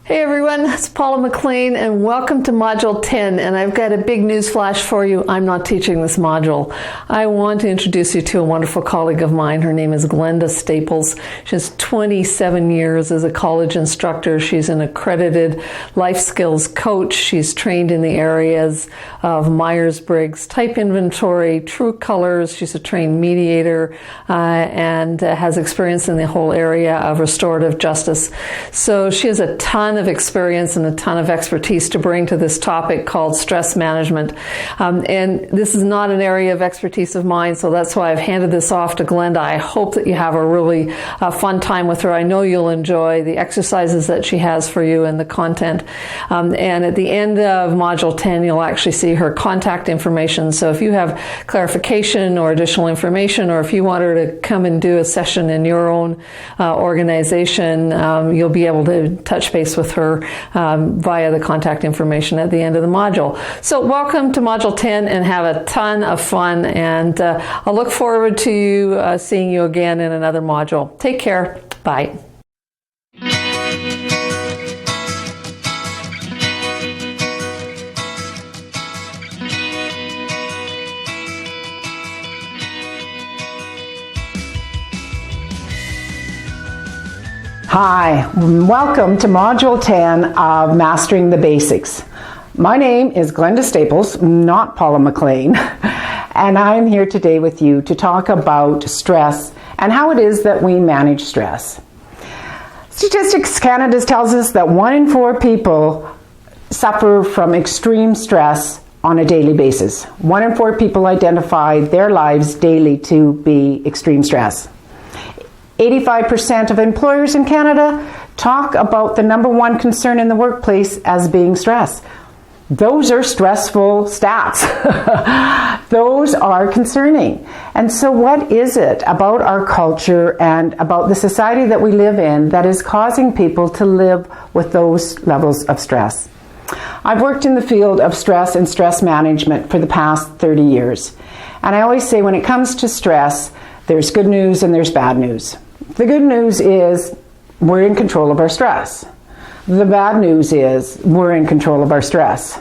Hey everyone, it's Paula MacLean and welcome to Module 10, and I've got a big news flash for you. I'm not teaching this module. I want to introduce you to a wonderful colleague of mine. Her name is Glenda Staples. She has 27 years as a college instructor. She's an accredited life skills coach. She's trained in the areas of Myers-Briggs type inventory, true colors. She's a trained mediator and has experience in the whole area of restorative justice. So she has a ton of experience and a ton of expertise to bring to this topic called stress management. And this is not an area of expertise of mine, so that's why I've handed this off to Glenda. I hope that you have a really fun time with her. I know you'll enjoy the exercises that she has for you and the content. And at the end of Module 10, you'll actually see her contact information. So if you have clarification or additional information, or if you want her to come and do a session in your own organization, you'll be able to touch base with her via the contact information at the end of the module. So welcome to Module 10 and have a ton of fun, and I'll look forward to you seeing you again in another module. Take care. Bye. Hi, welcome to Module 10 of Mastering the Basics. My name is Glenda Staples, not Paula MacLean, and I'm here today with you to talk about stress and how it is that we manage stress. Statistics Canada tells us that 1 in 4 people suffer from extreme stress on a daily basis. 1 in 4 people identify their lives daily to be extreme stress. 85% of employers in Canada talk about the number one concern in the workplace as being stress. Those are stressful stats. Those are concerning. And so what is it about our culture and about the society that we live in that is causing people to live with those levels of stress? I've worked in the field of stress and stress management for the past 30 years. And I always say when it comes to stress, there's good news and there's bad news. The good news is we're in control of our stress. The bad news is we're in control of our stress.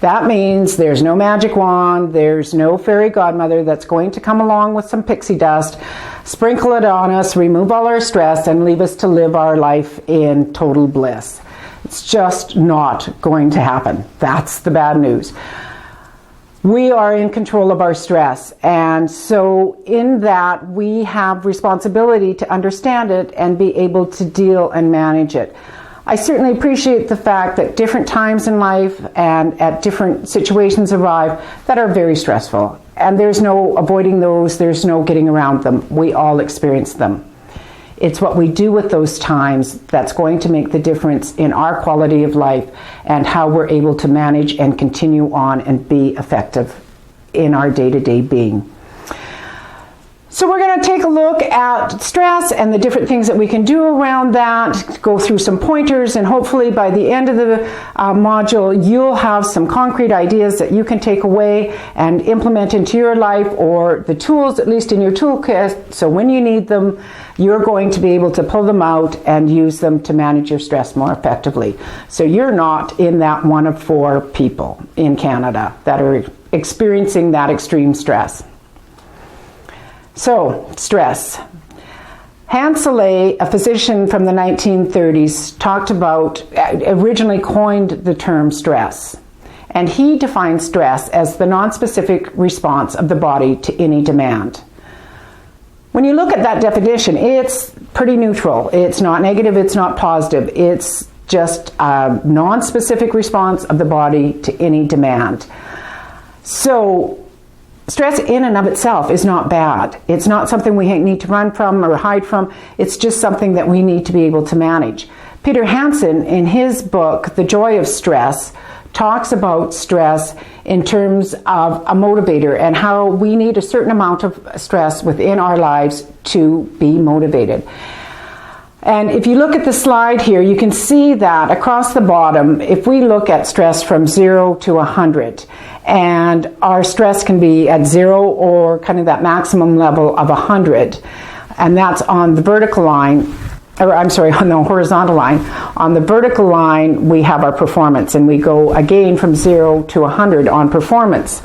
That means there's no magic wand, there's no fairy godmother that's going to come along with some pixie dust, sprinkle it on us, remove all our stress, and leave us to live our life in total bliss. It's just not going to happen. That's the bad news. We are in control of our stress, and so in that we have responsibility to understand it and be able to deal and manage it. I certainly appreciate the fact that different times in life and at different situations arrive that are very stressful, and there's no avoiding those, there's no getting around them. We all experience them. It's what we do with those times that's going to make the difference in our quality of life and how we're able to manage and continue on and be effective in our day-to-day being. So we're going to take a look at stress and the different things that we can do around that, go through some pointers, and hopefully by the end of the module you'll have some concrete ideas that you can take away and implement into your life, or the tools at least in your toolkit, so when you need them you're going to be able to pull them out and use them to manage your stress more effectively. So you're not in that 1 of 4 people in Canada that are experiencing that extreme stress. So, stress. Hans Selye, a physician from the 1930s, originally coined the term stress. And he defined stress as the nonspecific response of the body to any demand. When you look at that definition, it's pretty neutral. It's not negative, it's not positive. It's just a nonspecific response of the body to any demand. So, stress in and of itself is not bad. It's not something we need to run from or hide from. It's just something that we need to be able to manage. Peter Hansen, in his book, The Joy of Stress, talks about stress in terms of a motivator and how we need a certain amount of stress within our lives to be motivated. And if you look at the slide here, you can see that across the bottom, if we look at stress from 0 to 100, and our stress can be at 0 or kind of that maximum level of 100, and that's on the vertical line, on the horizontal line. On the vertical line, we have our performance, and we go again from 0 to 100 on performance.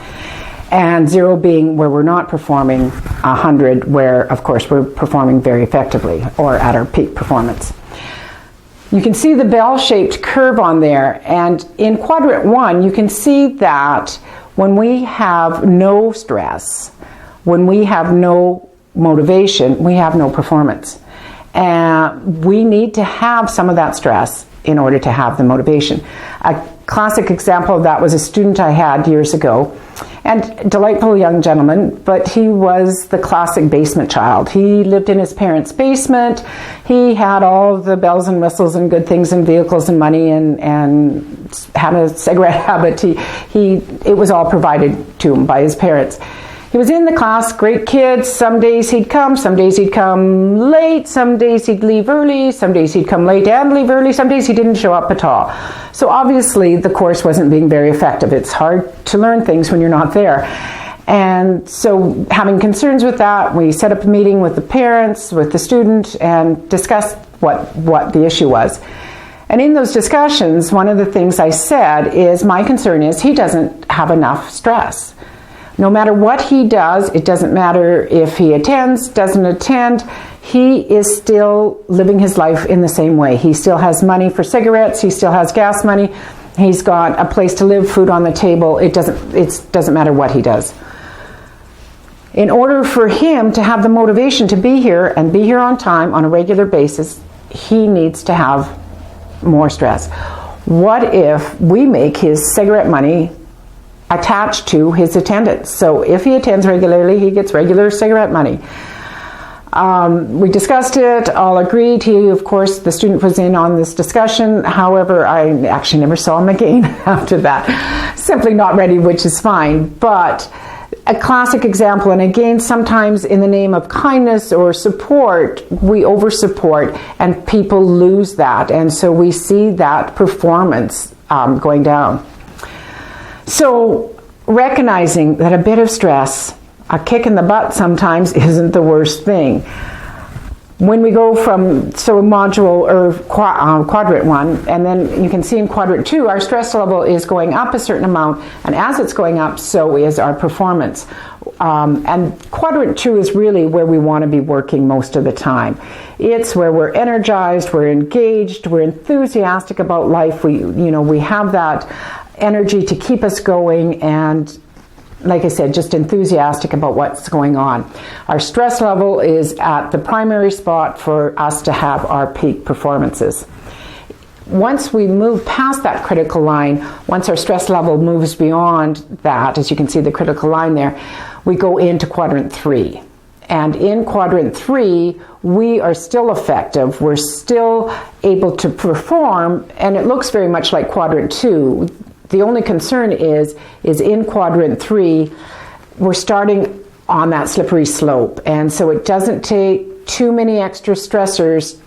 And 0 being where we're not performing, 100 where, of course, we're performing very effectively or at our peak performance. You can see the bell-shaped curve on there, and in quadrant 1, you can see that when we have no stress, when we have no motivation, we have no performance. And we need to have some of that stress in order to have the motivation. A classic example of that was a student I had years ago, and delightful young gentleman, but he was the classic basement child. He lived in his parents' basement. He had all the bells and whistles and good things and vehicles and money and had a cigarette habit. It was all provided to him by his parents. He was in the class, great kid. Some days he'd come late, some days he'd leave early, some days he'd come late and leave early, some days he didn't show up at all. So obviously the course wasn't being very effective. It's hard to learn things when you're not there. And so having concerns with that, we set up a meeting with the parents, with the student, and discussed what the issue was. And in those discussions, one of the things I said is, my concern is he doesn't have enough stress. No matter what he does, it doesn't matter if he attends, doesn't attend, he is still living his life in the same way. He still has money for cigarettes, he still has gas money, he's got a place to live, food on the table. It doesn't matter what he does. In order for him to have the motivation to be here and be here on time on a regular basis, he needs to have more stress. What if we make his cigarette money attached to his attendance? So if he attends regularly, he gets regular cigarette money. We discussed it, all agreed. Of course, the student was in on this discussion. However, I actually never saw him again after that. Simply not ready, which is fine. But a classic example, and again, sometimes in the name of kindness or support, we over-support and people lose that. And so we see that performance going down. So recognizing that a bit of stress, a kick in the butt sometimes, isn't the worst thing. When we go from module or quadrant 1, and then you can see in quadrant 2, our stress level is going up a certain amount, and as it's going up, so is our performance. And quadrant 2 is really where we want to be working most of the time. It's where we're energized, we're engaged, we're enthusiastic about life. We have that energy to keep us going, and like I said, just enthusiastic about what's going on. Our stress level is at the primary spot for us to have our peak performances. Once we move past that critical line, once our stress level moves beyond that, as you can see the critical line there, we go into quadrant 3. And in quadrant 3, we are still effective. We're still able to perform, and it looks very much like quadrant 2. The only concern is in quadrant 3, we're starting on that slippery slope. And so it doesn't take too many extra stressors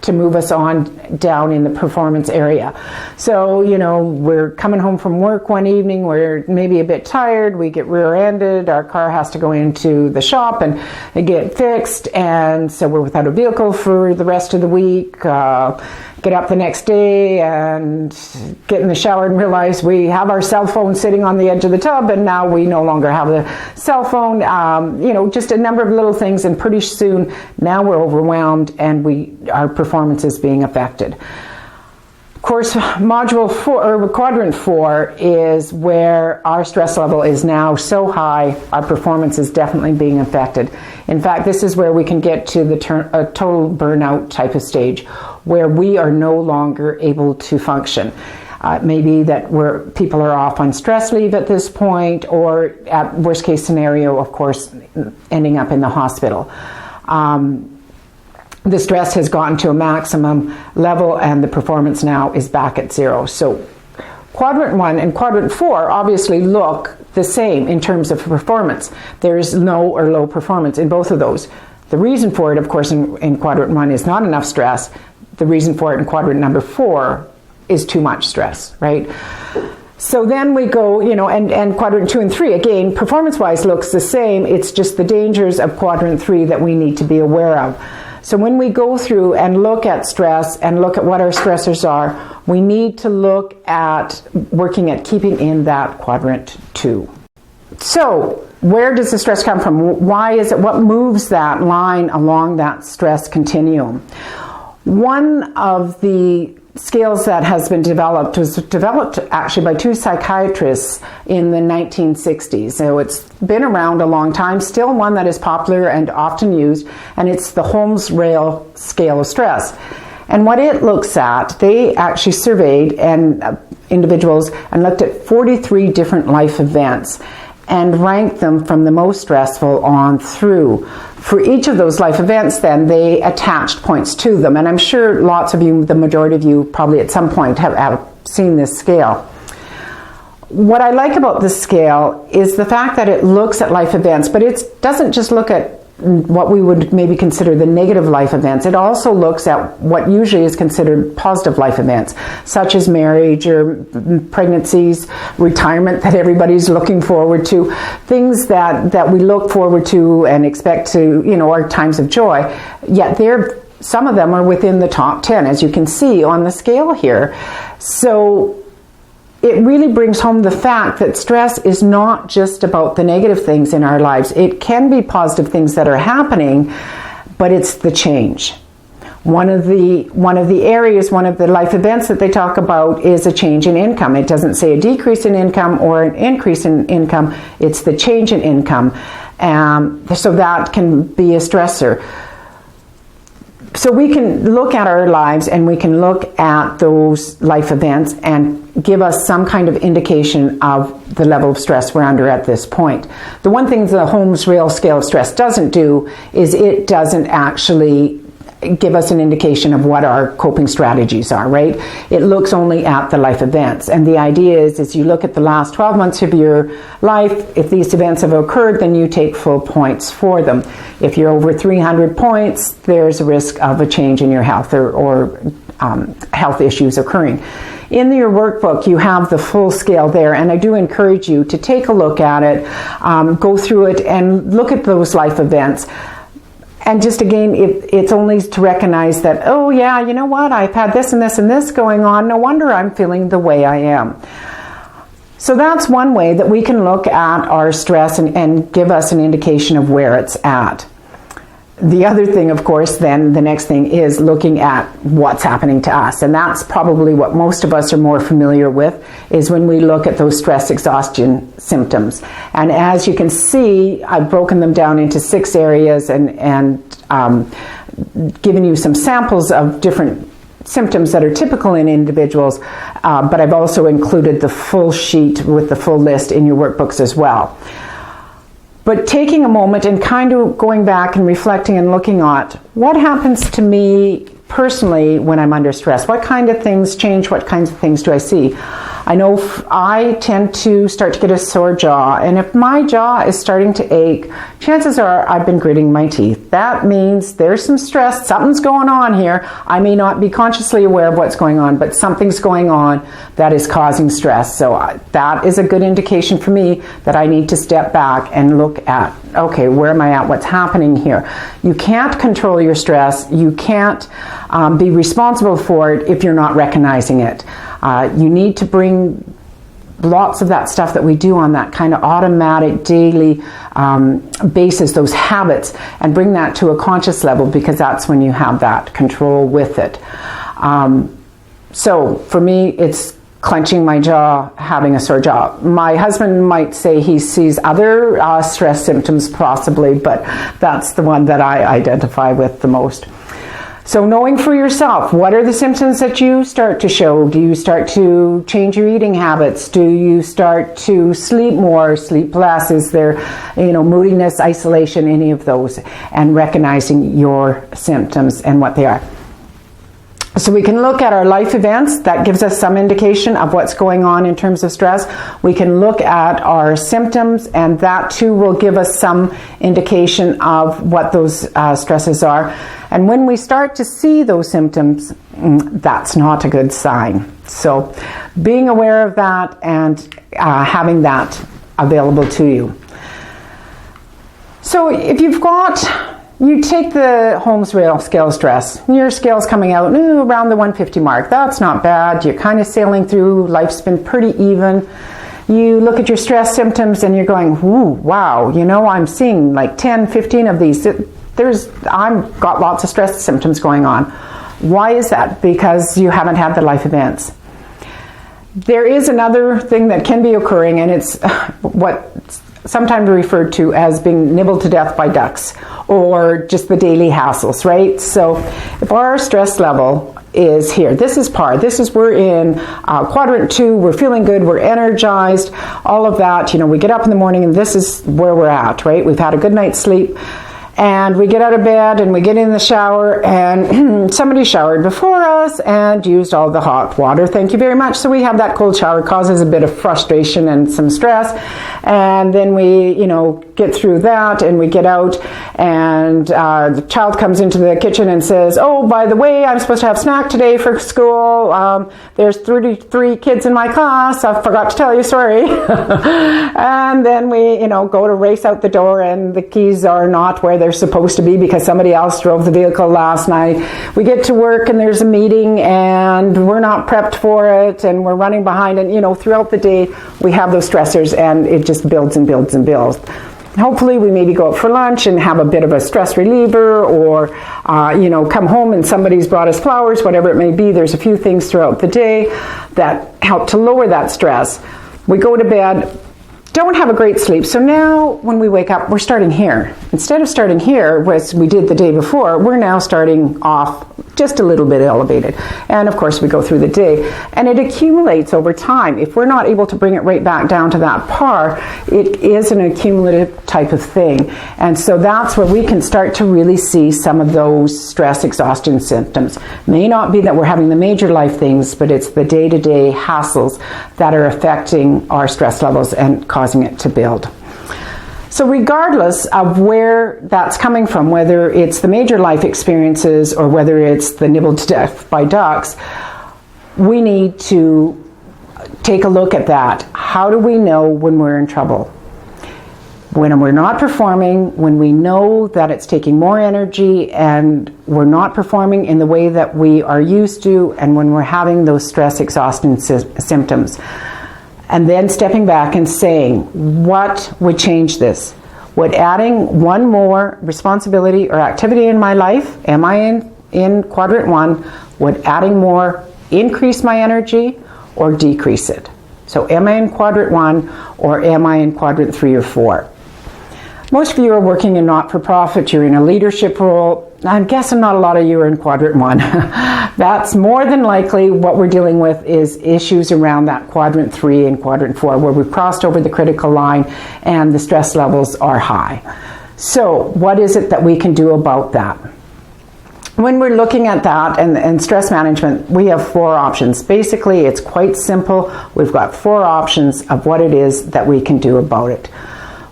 to move us on down in the performance area. So, we're coming home from work one evening, we're maybe a bit tired, we get rear-ended, our car has to go into the shop and get fixed, and so we're without a vehicle for the rest of the week. Get up the next day and get in the shower and realize we have our cell phone sitting on the edge of the tub, and now we no longer have the cell phone. Just a number of little things, and pretty soon now we're overwhelmed and our performance is being affected. Of course, module 4 or quadrant 4 is where our stress level is now so high, our performance is definitely being affected. In fact, this is where we can get to the total burnout type of stage, where we are no longer able to function. Maybe that people are off on stress leave at this point, or at worst case scenario, of course, ending up in the hospital. The stress has gotten to a maximum level and the performance now is back at 0. So quadrant 1 and quadrant 4 obviously look the same in terms of performance. There is no or low performance in both of those. The reason for it, of course, in quadrant 1 is not enough stress. The reason for it in quadrant number 4 is too much stress, right? So then we go, and quadrant 2 and 3, again, performance-wise looks the same. It's just the dangers of quadrant 3 that we need to be aware of. So when we go through and look at stress and look at what our stressors are, we need to look at working at keeping in that quadrant 2. So where does the stress come from? Why is it? What moves that line along that stress continuum? One of the scales that has been developed was developed actually by 2 psychiatrists in the 1960s. So it's been around a long time, still one that is popular and often used, and it's the Holmes-Rail scale of stress. And what it looks at, they actually surveyed individuals and looked at 43 different life events and ranked them from the most stressful on through. For each of those life events, then, they attached points to them. And I'm sure lots of you, the majority of you, probably at some point have seen this scale. What I like about this scale is the fact that it looks at life events, but it doesn't just look at what we would maybe consider the negative life events. It also looks at what usually is considered positive life events, such as marriage or pregnancies, retirement that everybody's looking forward to, things that we look forward to and expect to, are times of joy, yet some of them are within the top 10, as you can see on the scale here. So it really brings home the fact that stress is not just about the negative things in our lives. It can be positive things that are happening, but it's the change. One of the areas, one of the life events that they talk about is a change in income. It doesn't say a decrease in income or an increase in income. It's the change in income. So that can be a stressor. So we can look at our lives and we can look at those life events and give us some kind of indication of the level of stress we're under at this point. The one thing the Holmes-Rail scale of stress doesn't do is it doesn't actually give us an indication of what our coping strategies are, right? It looks only at the life events. And the idea is you look at the last 12 months of your life. If these events have occurred, then you take full points for them. If you're over 300 points, there's a risk of a change in your health or health issues occurring. In your workbook, you have the full scale there, and I do encourage you to take a look at it, go through it, and look at those life events. And just again, it's only to recognize that, oh yeah, you know what, I've had this and this and this going on, no wonder I'm feeling the way I am. So that's one way that we can look at our stress and give us an indication of where it's at. The other thing, of course, then the next thing is looking at what's happening to us. And that's probably what most of us are more familiar with, is when we look at those stress exhaustion symptoms. And as you can see, I've broken them down into 6 areas and given you some samples of different symptoms that are typical in individuals, but I've also included the full sheet with the full list in your workbooks as well. But taking a moment and kind of going back and reflecting and looking at what happens to me personally when I'm under stress. What kind of things change? What kinds of things do I see? I know I tend to start to get a sore jaw, and if my jaw is starting to ache, chances are I've been gritting my teeth. That means there's some stress, something's going on here. I may not be consciously aware of what's going on, but something's going on that is causing stress. So that is a good indication for me that I need to step back and look at, okay, where am I at? What's happening here? You can't control your stress. You can't be responsible for it if you're not recognizing it. You need to bring lots of that stuff that we do on that kind of automatic daily basis, those habits, and bring that to a conscious level, because that's when you have that control with it. So for me, it's clenching my jaw, having a sore jaw. My husband might say he sees other stress symptoms possibly, but that's the one that I identify with the most. So knowing for yourself, what are the symptoms that you start to show? Do you start to change your eating habits? Do you start to sleep more, sleep less? Is there, moodiness, isolation, any of those? And recognizing your symptoms and what they are. So we can look at our life events. That gives us some indication of what's going on in terms of stress. We can look at our symptoms, and that too will give us some indication of what those stresses are. And when we start to see those symptoms, that's not a good sign. So being aware of that and having that available to you. So if you've got You take the Holmes scale stress. Your scale's coming out around the 150 mark. That's not bad. You're kind of sailing through. Life's been pretty even. You look at your stress symptoms and you're going, ooh, wow, I'm seeing like 10, 15 of these. I've got lots of stress symptoms going on. Why is that? Because you haven't had the life events. There is another thing that can be occurring, and it's what's sometimes referred to as being nibbled to death by ducks, or just the daily hassles, right? So if our stress level is here, this is par, we're in quadrant 2, we're feeling good, we're energized, all of that, we get up in the morning and this is where we're at, right? We've had a good night's sleep. And we get out of bed and we get in the shower and somebody showered before us and used all the hot water. Thank you very much. So we have that cold shower, causes a bit of frustration and some stress. And then we, get through that and we get out and the child comes into the kitchen and says, oh, by the way, I'm supposed to have snack today for school. There's 33 kids in my class. I forgot to tell you, sorry. And then we, go to race out the door and the keys are not where they're supposed to be because somebody else drove the vehicle last night. We get to work and there's a meeting and we're not prepped for it and we're running behind, and throughout the day we have those stressors and it just builds and builds and builds. Hopefully we maybe go out for lunch and have a bit of a stress reliever, or come home and somebody's brought us flowers, whatever it may be. There's a few things throughout the day that help to lower that stress. We go to bed, don't have a great sleep. So now when we wake up, we're starting here. Instead of starting here, as we did the day before, we're now starting off just a little bit elevated. And of course we go through the day and it accumulates over time. If we're not able to bring it right back down to that par, it is an accumulative type of thing. And so that's where we can start to really see some of those stress exhaustion symptoms. May not be that we're having the major life things, but it's the day-to-day hassles that are affecting our stress levels and causing it to build. So regardless of where that's coming from, whether it's the major life experiences or whether it's the nibbled to death by ducks, we need to take a look at that. How do we know when we're in trouble? When we're not performing, when we know that it's taking more energy and we're not performing in the way that we are used to, and when we're having those stress exhaustion symptoms. And then stepping back and saying, what would change this? Would adding one more responsibility or activity in my life, am I in quadrant 1, would adding more increase my energy or decrease it? So am I in quadrant 1 or am I in quadrant 3 or 4? Most of you are working in not-for-profit, you're in a leadership role. I'm guessing not a lot of you are in quadrant 1. That's more than likely what we're dealing with is issues around that quadrant 3 and quadrant 4 where we've crossed over the critical line and the stress levels are high. So what is it that we can do about that? When we're looking at that and stress management, we have 4 options. Basically, it's quite simple. We've got 4 options of what it is that we can do about it.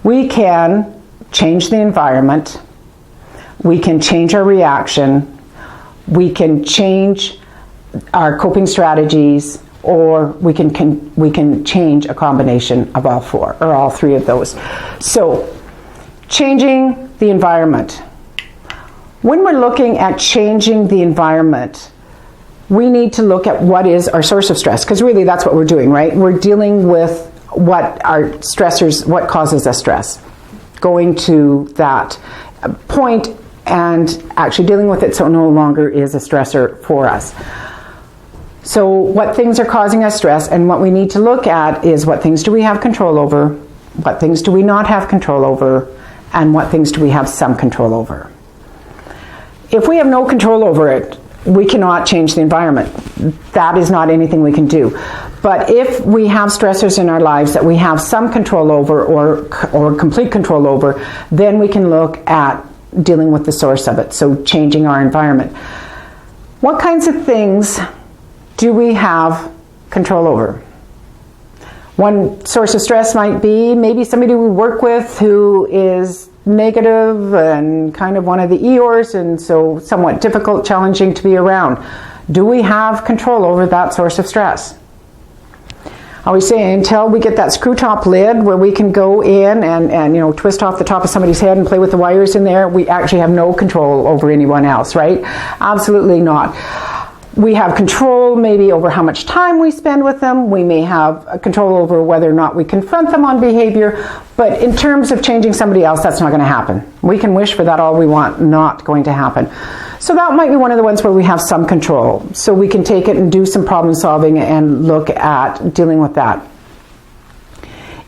We can change the environment. We can change our reaction. We can change our coping strategies, or we can change a combination of all 4 or all 3 of those. So, changing the environment. When we're looking at changing the environment, we need to look at what is our source of stress, because really that's what we're doing, right? We're dealing with what our stressors, what causes us stress. Going to that point and actually dealing with it so it no longer is a stressor for us. So what things are causing us stress, and what we need to look at is what things do we have control over, what things do we not have control over, and what things do we have some control over. If we have no control over it, we cannot change the environment. That is not anything we can do. But if we have stressors in our lives that we have some control over or complete control over, then we can look at dealing with the source of it, so changing our environment. What kinds of things do we have control over? One source of stress might be maybe somebody we work with who is negative and kind of one of the Eeyores, and so somewhat difficult, challenging to be around. Do we have control over that source of stress? I always say, until we get that screw top lid where we can go in and twist off the top of somebody's head and play with the wires in there, we actually have no control over anyone else, right? Absolutely not. We have control maybe over how much time we spend with them. We may have control over whether or not we confront them on behavior. But in terms of changing somebody else, that's not going to happen. We can wish for that all we want, not going to happen. So that might be one of the ones where we have some control. So we can take it and do some problem solving and look at dealing with that.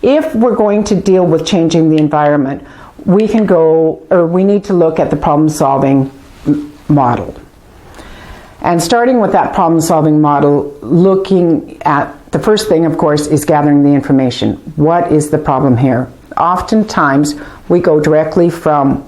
If we're going to deal with changing the environment, we need to look at the problem solving model. And starting with that problem-solving model, looking at the first thing, of course, is gathering the information. What is the problem here? Oftentimes, we go directly from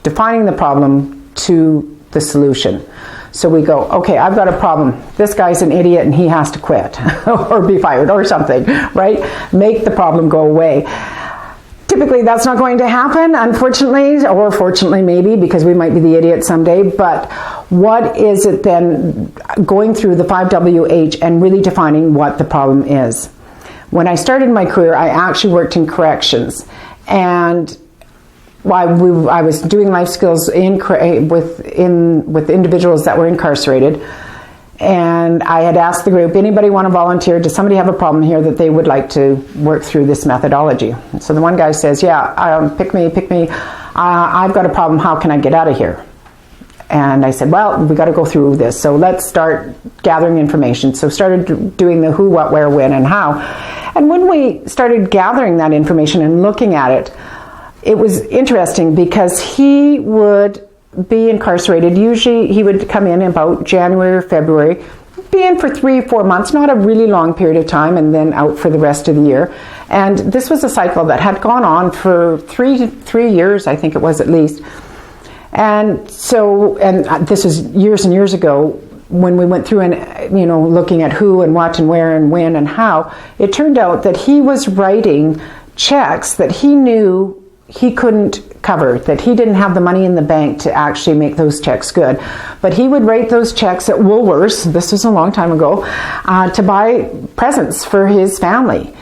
defining the problem to the solution. So we go, okay, I've got a problem. This guy's an idiot and he has to quit or be fired or something, right? Make the problem go away. Typically, that's not going to happen, unfortunately, or fortunately maybe, because we might be the idiot someday. But what is it then, going through the 5WH and really defining what the problem is? When I started my career, I actually worked in corrections. And I was doing life skills with individuals that were incarcerated. And I had asked the group, anybody want to volunteer? Does somebody have a problem here that they would like to work through this methodology? So the one guy says, yeah, pick me. I've got a problem. How can I get out of here? And I said, well, we got to go through this. So let's start gathering information. So started doing the who, what, where, when, and how. And when we started gathering that information and looking at it, it was interesting because he would be incarcerated. Usually he would come in about January or February, be in for 3 or 4 months, not a really long period of time, and then out for the rest of the year. And this was a cycle that had gone on for three years, I think it was at least. And so, and this was years and years ago, when we went through and, looking at who and what and where and when and how, it turned out that he was writing checks that he knew he couldn't cover, that he didn't have the money in the bank to actually make those checks good. But he would write those checks at Woolworths, this was a long time ago, to buy presents for his family.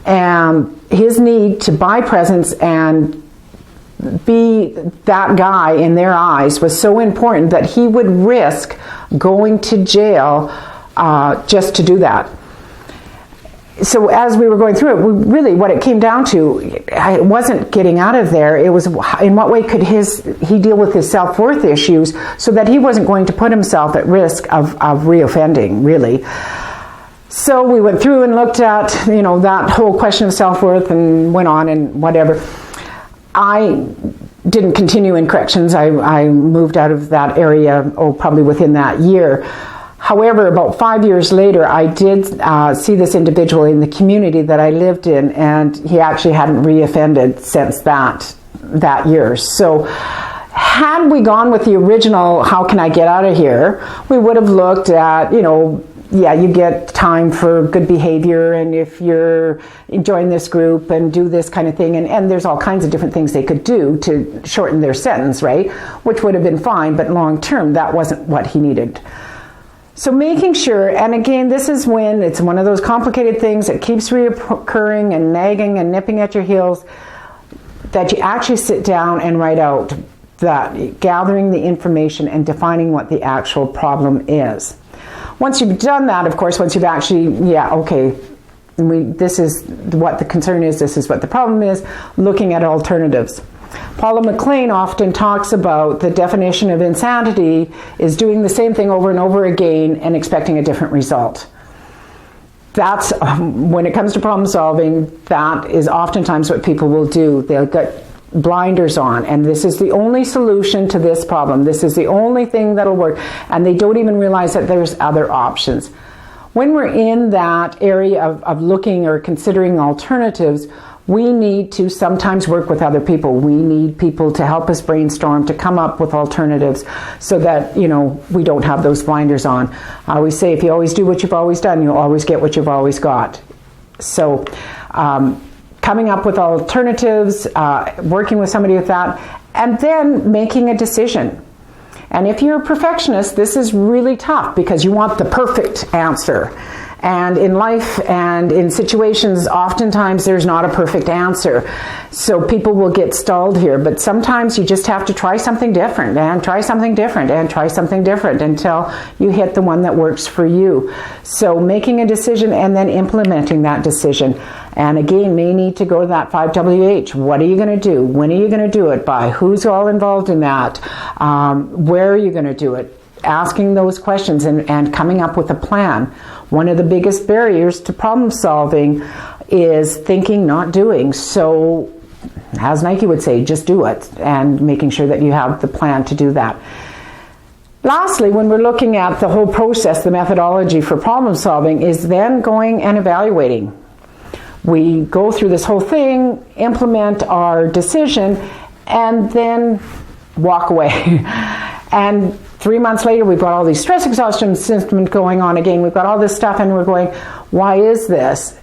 And his need to buy presents and be that guy in their eyes was so important that he would risk going to jail just to do that. So as we were going through it, really what it came down to, it wasn't getting out of there. It was in what way could he deal with his self-worth issues so that he wasn't going to put himself at risk of reoffending, really. So we went through and looked at, that whole question of self-worth and went on and whatever. I didn't continue in corrections. I moved out of that area, probably within that year. However, about 5 years later, I did see this individual in the community that I lived in, and he actually hadn't reoffended since that year. So had we gone with the original, how can I get out of here, we would have looked at, you get time for good behavior, and if you're join this group and do this kind of thing, and there's all kinds of different things they could do to shorten their sentence, right? Which would have been fine, but long term, that wasn't what he needed. So making sure, and again, this is when it's one of those complicated things that keeps reoccurring and nagging and nipping at your heels, that you actually sit down and write out that, gathering the information and defining what the actual problem is. Once you've done that, of course, once you've actually, this is what the concern is, this is what the problem is, looking at alternatives. Paula MacLean often talks about the definition of insanity is doing the same thing over and over again and expecting a different result. That's, when it comes to problem solving, that is oftentimes what people will do. They'll get blinders on, and this is the only solution to this problem. This is the only thing that'll work, and they don't even realize that there's other options. When we're in that area of looking or considering alternatives, we need to sometimes work with other people. We need people to help us brainstorm, to come up with alternatives so that, we don't have those blinders on. I always say, if you always do what you've always done, you'll always get what you've always got. So coming up with alternatives, working with somebody with that, and then making a decision. And if you're a perfectionist, this is really tough because you want the perfect answer. And in life and in situations, oftentimes there's not a perfect answer. So people will get stalled here, but sometimes you just have to try something different and try something different and try something different until you hit the one that works for you. So making a decision and then implementing that decision. And again, may need to go to that 5WH. What are you going to do? When are you going to do it by? Who's all involved in that? Where are you going to do it? Asking those questions and coming up with a plan. One of the biggest barriers to problem solving is thinking, not doing. So, as Nike would say, just do it, and making sure that you have the plan to do that. Lastly, when we're looking at the whole process, the methodology for problem solving is then going and evaluating. We go through this whole thing, implement our decision, and then walk away. And 3 months later, we've got all these stress exhaustion symptoms going on again. We've got all this stuff, and we're going, why is this?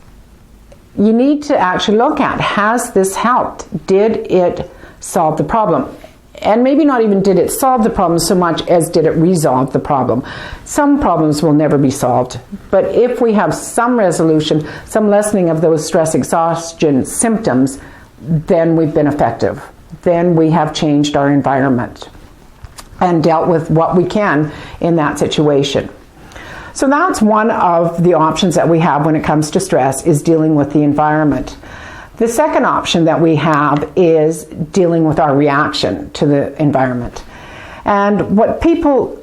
You need to actually look at, has this helped? Did it solve the problem? And maybe not even did it solve the problem so much as did it resolve the problem. Some problems will never be solved, but if we have some resolution, some lessening of those stress exhaustion symptoms, then we've been effective. Then we have changed our environment and dealt with what we can in that situation. So that's one of the options that we have when it comes to stress, is dealing with the environment. The second option that we have is dealing with our reaction to the environment. And what people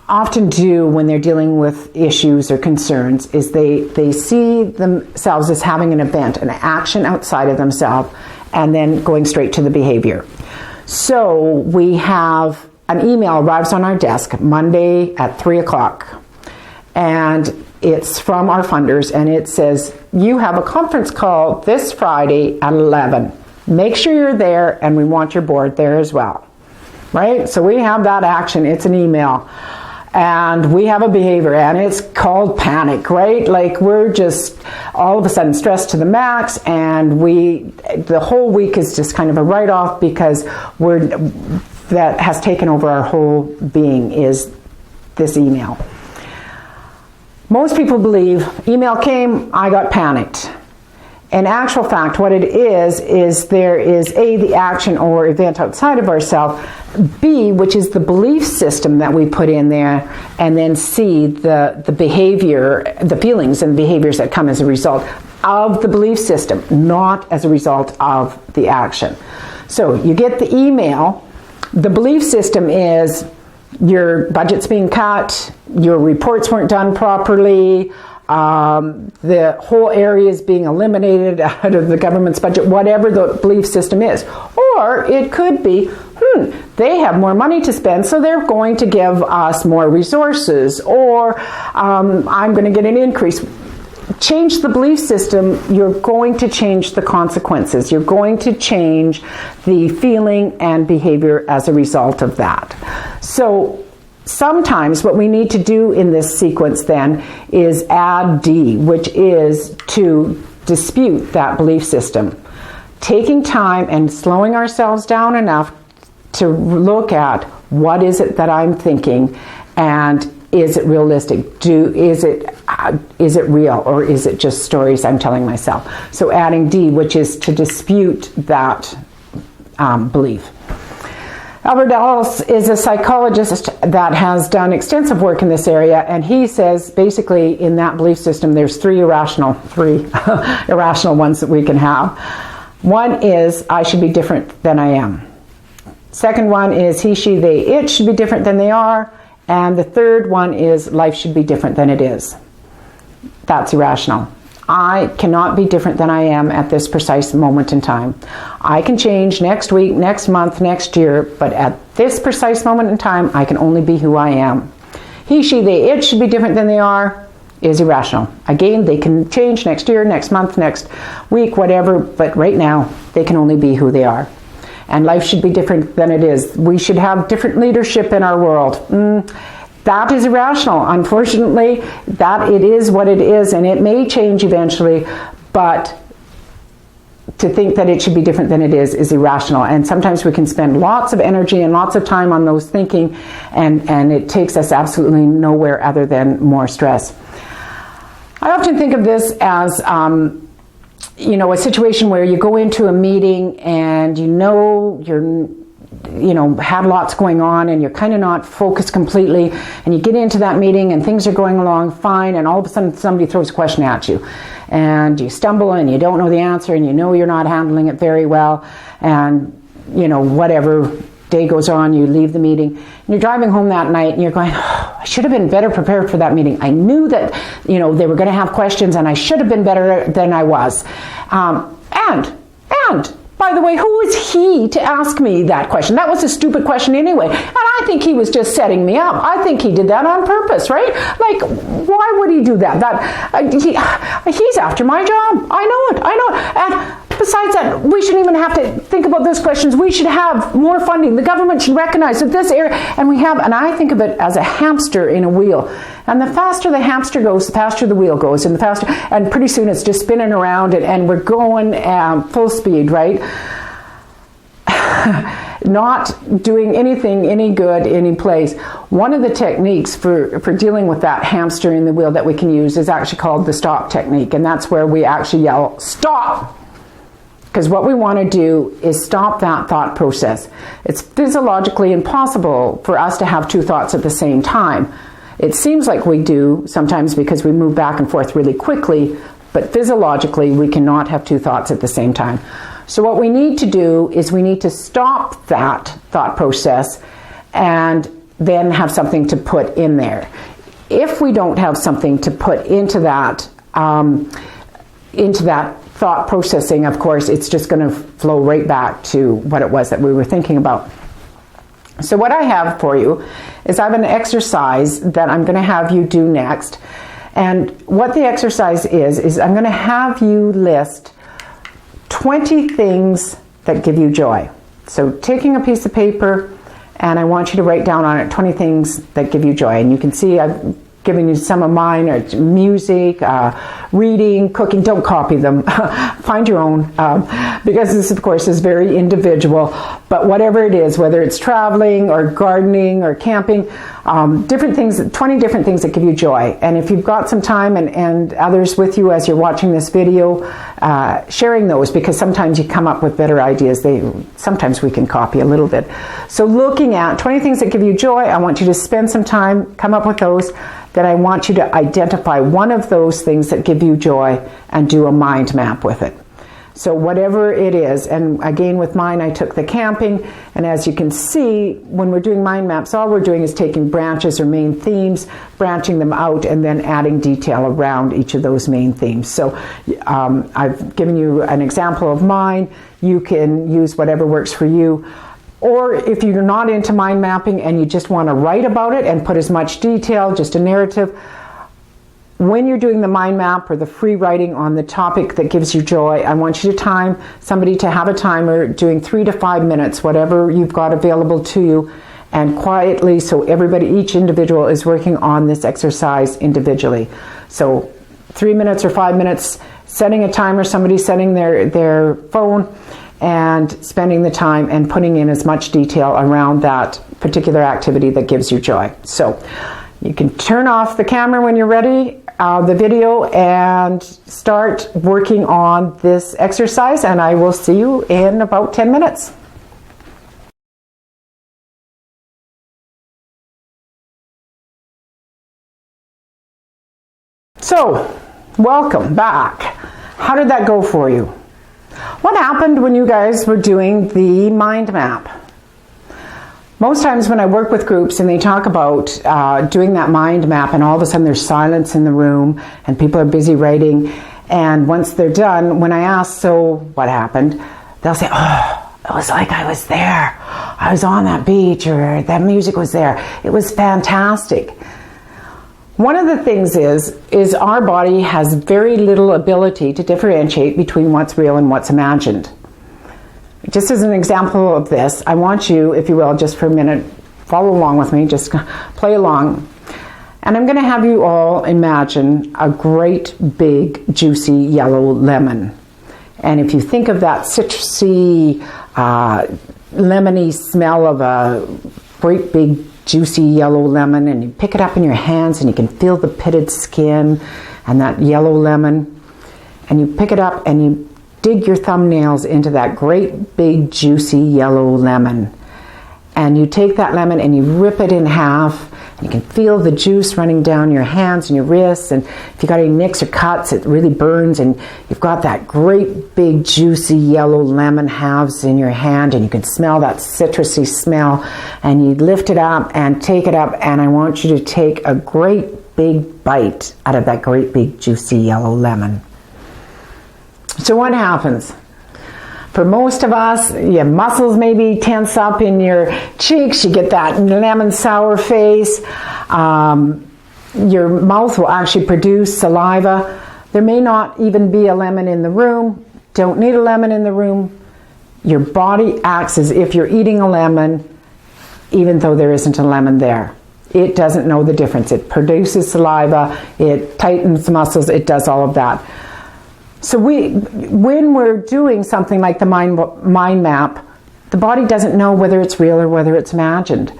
often do when they're dealing with issues or concerns is they see themselves as having an event, an action outside of themselves, and then going straight to the behavior. So we have an email arrives on our desk Monday at 3 o'clock. And it's from our funders, and it says, you have a conference call this Friday at 11. Make sure you're there, and we want your board there as well. Right? So we have that action. It's an email. And we have a behavior, and it's called panic, right? Like we're just all of a sudden stressed to the max, and the whole week is just kind of a write-off because that has taken over our whole being, is this email. Most people believe email came, I got panicked. In actual fact, what it is there is A, the action or event outside of ourselves, B, which is the belief system that we put in there, and then C, the behavior, the feelings and behaviors that come as a result of the belief system, not as a result of the action. So you get the email, the belief system is your budget's being cut, your reports weren't done properly, the whole area is being eliminated out of the government's budget, whatever the belief system is. Or it could be, they have more money to spend, so they're going to give us more resources, or I'm going to get an increase. Change the belief system, you're going to change the consequences. You're going to change the feeling and behavior as a result of that. So sometimes what we need to do in this sequence then is add D, which is to dispute that belief system. Taking time and slowing ourselves down enough to look at what is it that I'm thinking, and is it realistic? Is it real, or is it just stories I'm telling myself? So adding D, which is to dispute that belief. Albert Ellis is a psychologist that has done extensive work in this area, and he says basically in that belief system there's three irrational ones that we can have. One is, I should be different than I am. Second one is, he, she, they, it should be different than they are. And the third one is, life should be different than it is. That's irrational. I cannot be different than I am at this precise moment in time. I can change next week, next month, next year, but at this precise moment in time, I can only be who I am. He, she, they, it should be different than they are is irrational. Again, they can change next year, next month, next week, whatever, but right now, they can only be who they are. And life should be different than it is. We should have different leadership in our world. That is irrational. Unfortunately, that it is what it is, and it may change eventually, but to think that it should be different than it is irrational. And sometimes we can spend lots of energy and lots of time on those thinking, and it takes us absolutely nowhere other than more stress. I often think of this as, a situation where you go into a meeting and you're had lots going on and you're kind of not focused completely, and you get into that meeting and things are going along fine, and all of a sudden somebody throws a question at you and you stumble and you don't know the answer, and you're not handling it very well, and whatever, day goes on, you leave the meeting and you're driving home that night and you're going, I should have been better prepared for that meeting. I knew that they were going to have questions and I should have been better than I was. And by the way, who is he to ask me that question? That was a stupid question anyway. And I think he was just setting me up. I think he did that on purpose, right? Like, why would he do that? He's after my job. I know it. And besides that, we shouldn't even have to think about those questions. We should have more funding. The government should recognize that this area, and I think of it as a hamster in a wheel. And the faster the hamster goes, the faster the wheel goes, and pretty soon it's just spinning around, and we're going full speed, right? Not doing anything any good any place. One of the techniques for dealing with that hamster in the wheel that we can use is actually called the stop technique, and that's where we actually yell, stop! Because what we want to do is stop that thought process. It's physiologically impossible for us to have two thoughts at the same time. It seems like we do sometimes because we move back and forth really quickly, but physiologically we cannot have two thoughts at the same time. So what we need to do is we need to stop that thought process and then have something to put in there. If we don't have something to put into that thought processing, of course, it's just going to flow right back to what it was that we were thinking about. So what I have for you is I have an exercise that I'm going to have you do next. And what the exercise is I'm going to have you list 20 things that give you joy. So taking a piece of paper, and I want you to write down on it 20 things that give you joy. And you can see I've given you some of mine, or music, reading, cooking. Don't copy them. Find your own, because this, of course, is very individual. But whatever it is, whether it's traveling or gardening or camping, different things, 20 different things that give you joy. And if you've got some time and others with you as you're watching this video, sharing those, because sometimes you come up with better ideas. Sometimes we can copy a little bit. So looking at 20 things that give you joy, I want you to spend some time, come up with those. Then I want you to identify one of those things that give you joy and do a mind map with it. So whatever it is, and again with mine, I took the camping, and as you can see, when we're doing mind maps, all we're doing is taking branches or main themes, branching them out, and then adding detail around each of those main themes. So I've given you an example of mine. You can use whatever works for you. Or if you're not into mind mapping and you just want to write about it and put as much detail, just a narrative, when you're doing the mind map or the free writing on the topic that gives you joy, I want you to time somebody to have a timer doing 3 to 5 minutes, whatever you've got available to you, and quietly, so each individual is working on this exercise individually. So 3 minutes or 5 minutes, setting a timer, somebody setting their phone, and spending the time and putting in as much detail around that particular activity that gives you joy. So you can turn off the camera when you're ready, the video, and start working on this exercise, and I will see you in about 10 minutes. So, welcome back. How did that go for you? What happened when you guys were doing the mind map? Most times when I work with groups and they talk about doing that mind map, and all of a sudden there's silence in the room and people are busy writing, and once they're done, when I ask, so what happened? They'll say, oh, it was like I was there. I was on that beach, or that music was there. It was fantastic. One of the things is our body has very little ability to differentiate between what's real and what's imagined. Just as an example of this, I want you, if you will, just for a minute, follow along with me, just play along. And I'm going to have you all imagine a great big juicy yellow lemon. And if you think of that citrusy, lemony smell of a great big juicy yellow lemon, and you pick it up in your hands and you can feel the pitted skin and that yellow lemon, and you pick it up and you dig your thumbnails into that great big juicy yellow lemon. And you take that lemon and you rip it in half. You can feel the juice running down your hands and your wrists, and if you got any nicks or cuts, it really burns, and you've got that great big juicy yellow lemon halves in your hand, and you can smell that citrusy smell, and you lift it up and take it up, and I want you to take a great big bite out of that great big juicy yellow lemon. So what happens? For most of us, your muscles maybe tense up in your cheeks, you get that lemon sour face, your mouth will actually produce saliva. There may not even be a lemon in the room, don't need a lemon in the room. Your body acts as if you're eating a lemon, even though there isn't a lemon there. It doesn't know the difference. It produces saliva, it tightens muscles, it does all of that. So when we're doing something like the mind map, the body doesn't know whether it's real or whether it's imagined.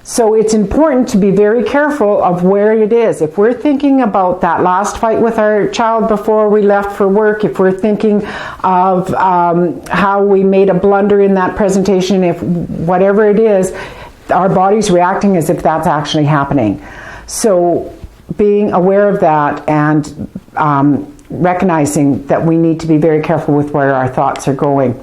So it's important to be very careful of where it is. If we're thinking about that last fight with our child before we left for work, if we're thinking of how we made a blunder in that presentation, if whatever it is, our body's reacting as if that's actually happening. So being aware of that and recognizing that we need to be very careful with where our thoughts are going.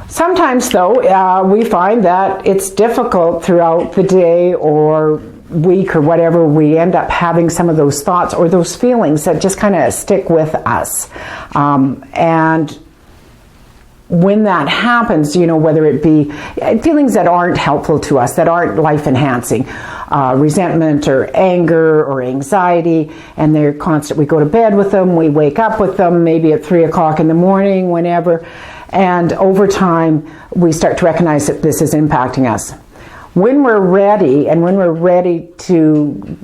Sometimes, though, we find that it's difficult throughout the day or week or whatever, we end up having some of those thoughts or those feelings that just kind of stick with us. And when that happens, whether it be feelings that aren't helpful to us, that aren't life-enhancing, resentment or anger or anxiety, and they're constant. We go to bed with them, we wake up with them, maybe at 3 o'clock in the morning, whenever, and over time, we start to recognize that this is impacting us. When we're ready, and when we're ready to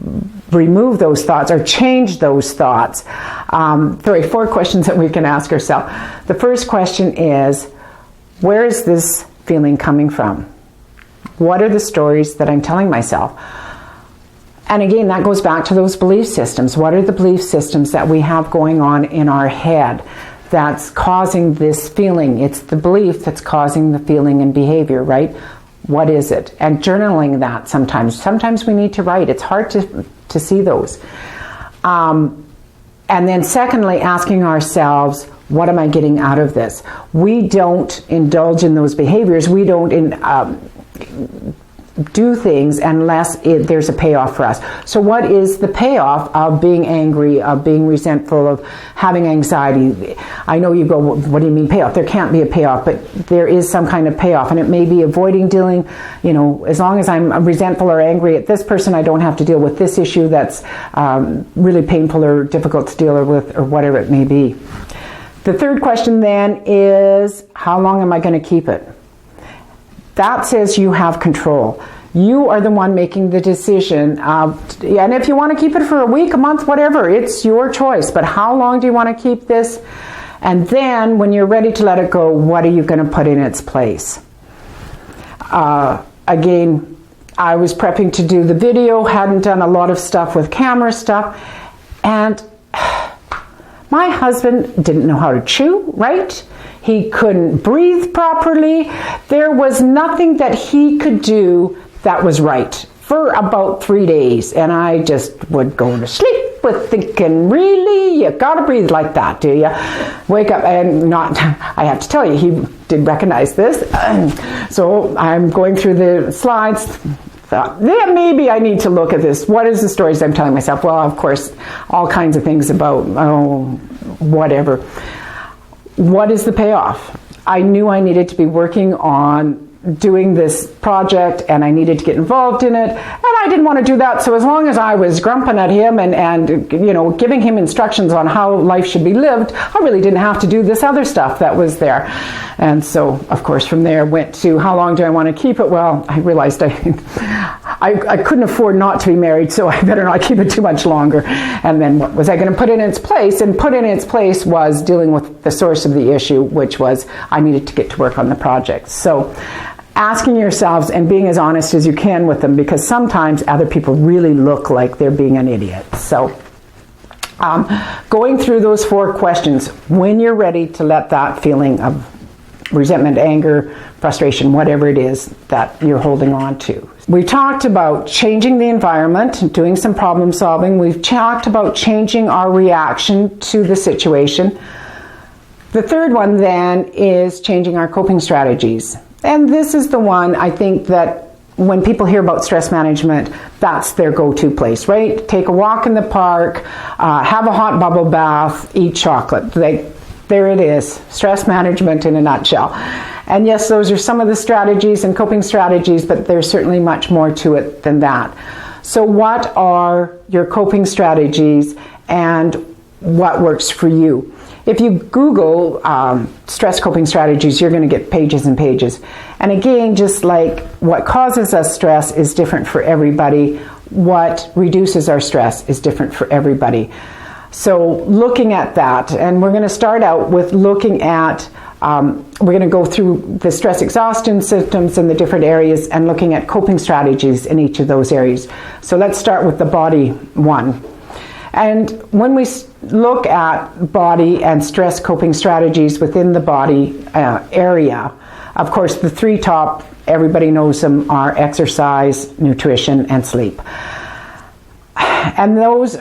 remove those thoughts or change those thoughts, there are 4 questions that we can ask ourselves. The first question is, where is this feeling coming from? What are the stories that I'm telling myself? And again, that goes back to those belief systems. What are the belief systems that we have going on in our head that's causing this feeling? It's the belief that's causing the feeling and behavior, right? What is it? And journaling that sometimes. Sometimes we need to write. It's hard to see those. And then secondly, asking ourselves, what am I getting out of this? We don't indulge in those behaviors. We don't do things unless there's a payoff for us. So what is the payoff of being angry, of being resentful, of having anxiety? I know you go, what do you mean payoff? There can't be a payoff, but there is some kind of payoff, and it may be avoiding dealing, as long as I'm resentful or angry at this person, I don't have to deal with this issue that's really painful or difficult to deal with, or whatever it may be. The third question then is, how long am I going to keep it? That says you have control. You are the one making the decision. And if you want to keep it for a week, a month, whatever, it's your choice. But how long do you want to keep this? And then when you're ready to let it go, what are you going to put in its place? Again, I was prepping to do the video, hadn't done a lot of stuff with camera stuff, and my husband didn't know how to chew, right? He couldn't breathe properly. There was nothing that he could do that was right for about 3 days. And I just would go to sleep with thinking, really? You gotta breathe like that, do you? Wake up and not, I have to tell you, he did recognize this. So I'm going through the slides. Thought, yeah, maybe I need to look at this. What is the stories I'm telling myself? Well, of course, all kinds of things about, whatever. What is the payoff? I knew I needed to be working on doing this project, and I needed to get involved in it, and I didn't want to do that. So as long as I was grumping at him and giving him instructions on how life should be lived, I really didn't have to do this other stuff that was there. And so, of course, from there went to, how long do I want to keep it? Well, I realized I couldn't afford not to be married, so I better not keep it too much longer. And then what was I going to put in its place? And put in its place was dealing with the source of the issue, which was I needed to get to work on the project. So asking yourselves and being as honest as you can with them, because sometimes other people really look like they're being an idiot. So Going through those 4 questions when you're ready to let that feeling of resentment, anger, frustration, whatever it is that you're holding on to. We talked about changing the environment, doing some problem solving. We've talked about changing our reaction to the situation. The third one then is changing our coping strategies. And this is the one I think that when people hear about stress management, that's their go-to place, right? Take a walk in the park, have a hot bubble bath, eat chocolate. There it is, stress management in a nutshell. And yes, those are some of the strategies and coping strategies, but there's certainly much more to it than that. So what are your coping strategies and what works for you? If you Google stress coping strategies, you're going to get pages and pages. And again, just like what causes us stress is different for everybody, what reduces our stress is different for everybody. So looking at that, and we're going to start out with looking at, we're going to go through the stress exhaustion symptoms in the different areas and looking at coping strategies in each of those areas. So let's start with the body one. And when we look at body and stress coping strategies within the body area, of course the 3 top, everybody knows them, are exercise, nutrition, and sleep. And those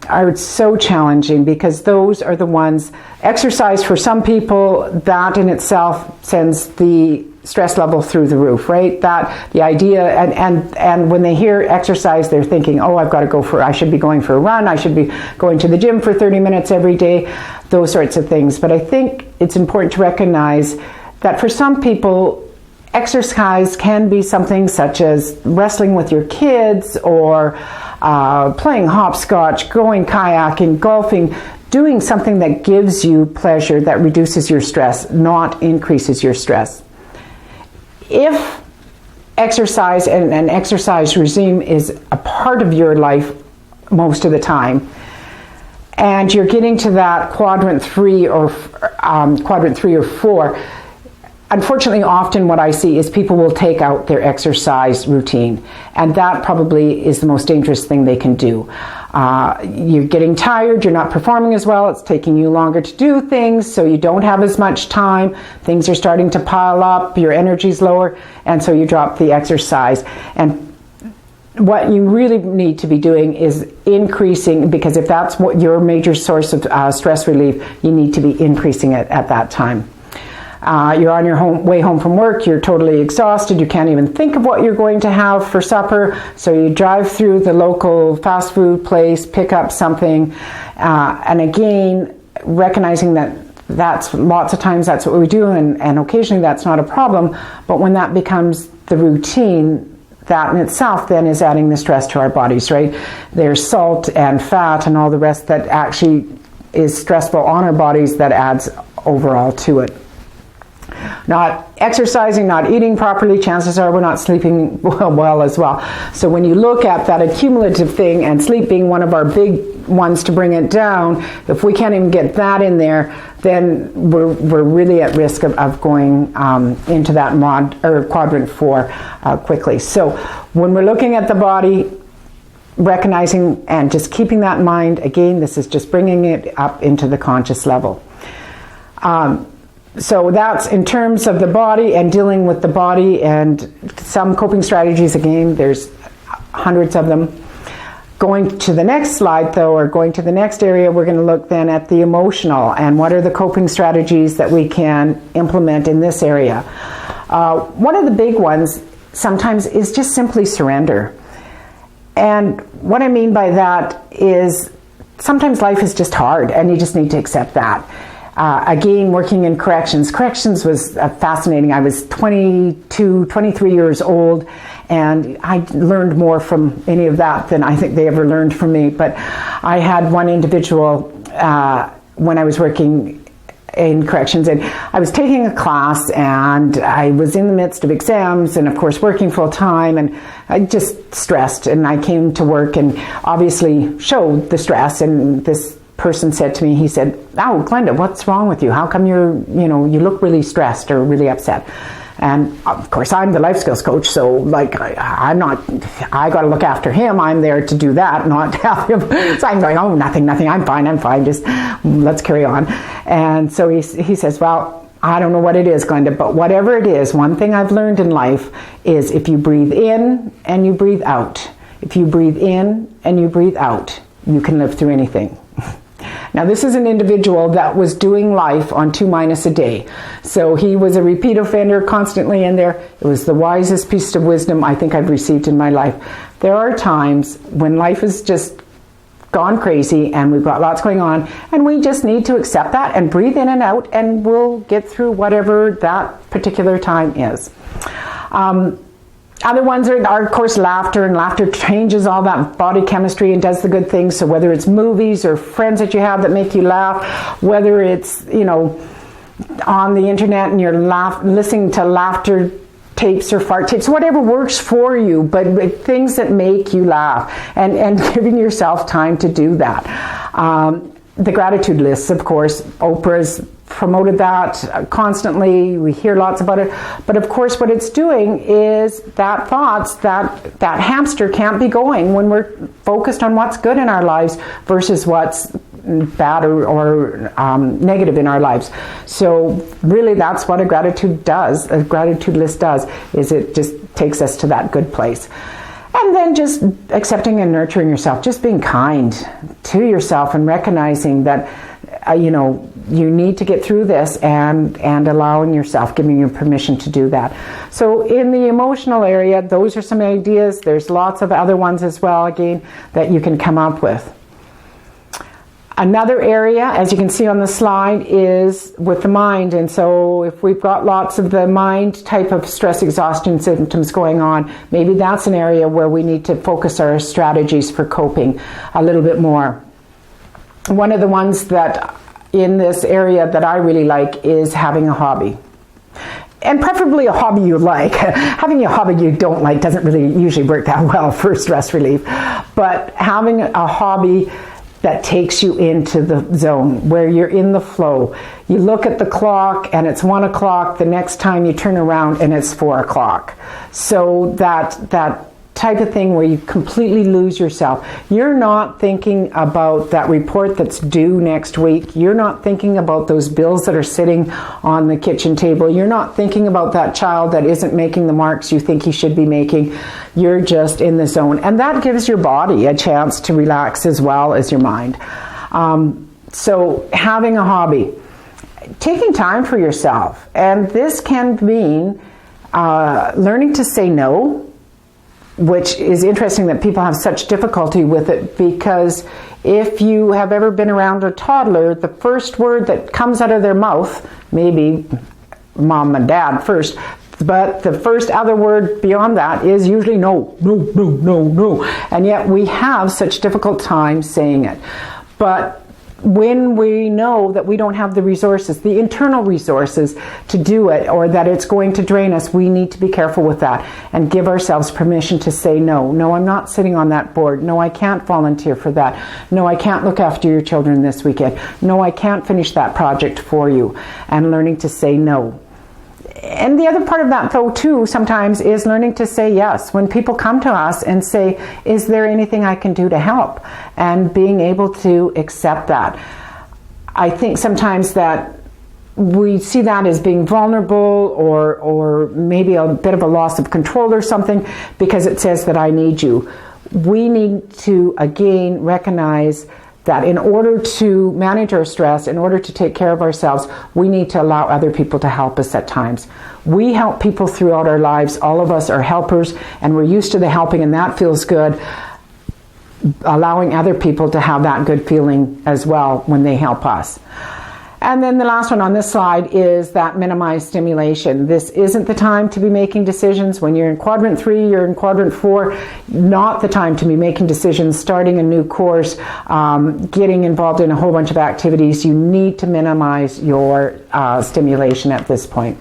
are so challenging because those are the ones, exercise for some people, that in itself sends the stress level through the roof, right? That the idea, and when they hear exercise, they're thinking, oh, I should be going for a run, I should be going to the gym for 30 minutes every day, those sorts of things. But I think it's important to recognize that for some people, exercise can be something such as wrestling with your kids or playing hopscotch, going kayaking, golfing, doing something that gives you pleasure, that reduces your stress, not increases your stress. If exercise and an exercise regime is a part of your life most of the time, and you're getting to that quadrant 3 or 4, unfortunately, often what I see is people will take out their exercise routine, and that probably is the most dangerous thing they can do. You're getting tired, you're not performing as well, it's taking you longer to do things, so you don't have as much time, things are starting to pile up, your energy's lower, and so you drop the exercise. And what you really need to be doing is increasing, because if that's what your major source of stress relief, you need to be increasing it at that time. You're on your way home from work, you're totally exhausted, you can't even think of what you're going to have for supper, so you drive through the local fast food place, pick up something, and again, recognizing that that's lots of times that's what we do, and occasionally that's not a problem, but when that becomes the routine, that in itself then is adding the stress to our bodies, right? There's salt and fat and all the rest that actually is stressful on our bodies that adds overall to it. Not exercising, not eating properly, chances are we're not sleeping well as well. So when you look at that accumulative thing, and sleep being one of our big ones to bring it down, if we can't even get that in there, then we're really at risk of going into that quadrant 4 quickly. So when we're looking at the body, recognizing and just keeping that in mind, again, this is just bringing it up into the conscious level. So that's in terms of the body and dealing with the body, and some coping strategies, again, there's hundreds of them. Going to the next slide though, or going to the next area, we're going to look then at the emotional and what are the coping strategies that we can implement in this area. One of the big ones sometimes is just simply surrender. And what I mean by that is sometimes life is just hard and you just need to accept that. Again, working in corrections. Corrections was fascinating. I was 22, 23 years old, and I learned more from any of that than I think they ever learned from me. But I had one individual when I was working in corrections, and I was taking a class, and I was in the midst of exams, and of course working full time, and I just stressed, and I came to work and obviously showed the stress, and this person said to me, he said, "Oh, Glenda, what's wrong with you? How come you look really stressed or really upset?" And of course, I'm the life skills coach, so like I got to look after him. I'm there to do that, not have him. So I'm going, oh, nothing, I'm fine, just let's carry on. And so he says, well, I don't know what it is, Glenda, but whatever it is, one thing I've learned in life is if you breathe in and you breathe out, if you breathe in and you breathe out, you can live through anything. Now, this is an individual that was doing life on 2 minus a day. So he was a repeat offender, constantly in there. It was the wisest piece of wisdom I think I've received in my life. There are times when life has just gone crazy and we've got lots going on, and we just need to accept that and breathe in and out, and we'll get through whatever that particular time is. Other ones are, of course, laughter, and laughter changes all that body chemistry and does the good things. So whether it's movies or friends that you have that make you laugh, whether it's, on the internet and you're listening to laughter tapes or fart tapes, whatever works for you, but things that make you laugh, and giving yourself time to do that. The gratitude lists, of course, Oprah's promoted that constantly. We hear lots about it, but of course what it's doing is that that hamster can't be going when we're focused on what's good in our lives versus what's bad or negative in our lives. So really that's what a gratitude list does, is it just takes us to that good place. And then just accepting and nurturing yourself, just being kind to yourself and recognizing that you need to get through this, and allowing yourself, giving you permission to do that. So in the emotional area, those are some ideas. There's lots of other ones as well, again, that you can come up with. Another area, as you can see on the slide, is with the mind. And so if we've got lots of the mind type of stress exhaustion symptoms going on, maybe that's an area where we need to focus our strategies for coping a little bit more. One of the ones that in this area that I really like is having a hobby. And preferably a hobby you like. Having a hobby you don't like doesn't really usually work that well for stress relief. But having a hobby that takes you into the zone, where you're in the flow. You look at the clock and it's 1 o'clock, the next time you turn around and it's 4 o'clock. So that type of thing where you completely lose yourself. You're not thinking about that report that's due next week. You're not thinking about those bills that are sitting on the kitchen table. You're not thinking about that child that isn't making the marks you think he should be making. You're just in the zone. And that gives your body a chance to relax as well as your mind. So having a hobby, taking time for yourself. And this can mean learning to say no, which is interesting that people have such difficulty with it, because if you have ever been around a toddler, the first word that comes out of their mouth, maybe mom and dad first, but the first other word beyond that is usually no. And yet we have such difficult time saying it. But when we know that we don't have the resources, the internal resources to do it, or that it's going to drain us, we need to be careful with that and give ourselves permission to say no. No, I'm not sitting on that board. No, I can't volunteer for that. No, I can't look after your children this weekend. No, I can't finish that project for you. And learning to say no. And the other part of that, though, too, sometimes is learning to say yes. When people come to us and say, is there anything I can do to help? And being able to accept that. I think sometimes that we see that as being vulnerable, or maybe a bit of a loss of control or something, because it says that I need you. We need to, again, recognize that in order to manage our stress, in order to take care of ourselves, we need to allow other people to help us at times. We help people throughout our lives. All of us are helpers, and we're used to the helping, and that feels good. Allowing other people to have that good feeling as well when they help us. And then the last one on this slide is that minimized stimulation. This isn't the time to be making decisions. When you're in quadrant 3, you're in quadrant 4, not the time to be making decisions, starting a new course, getting involved in a whole bunch of activities. You need to minimize your stimulation at this point.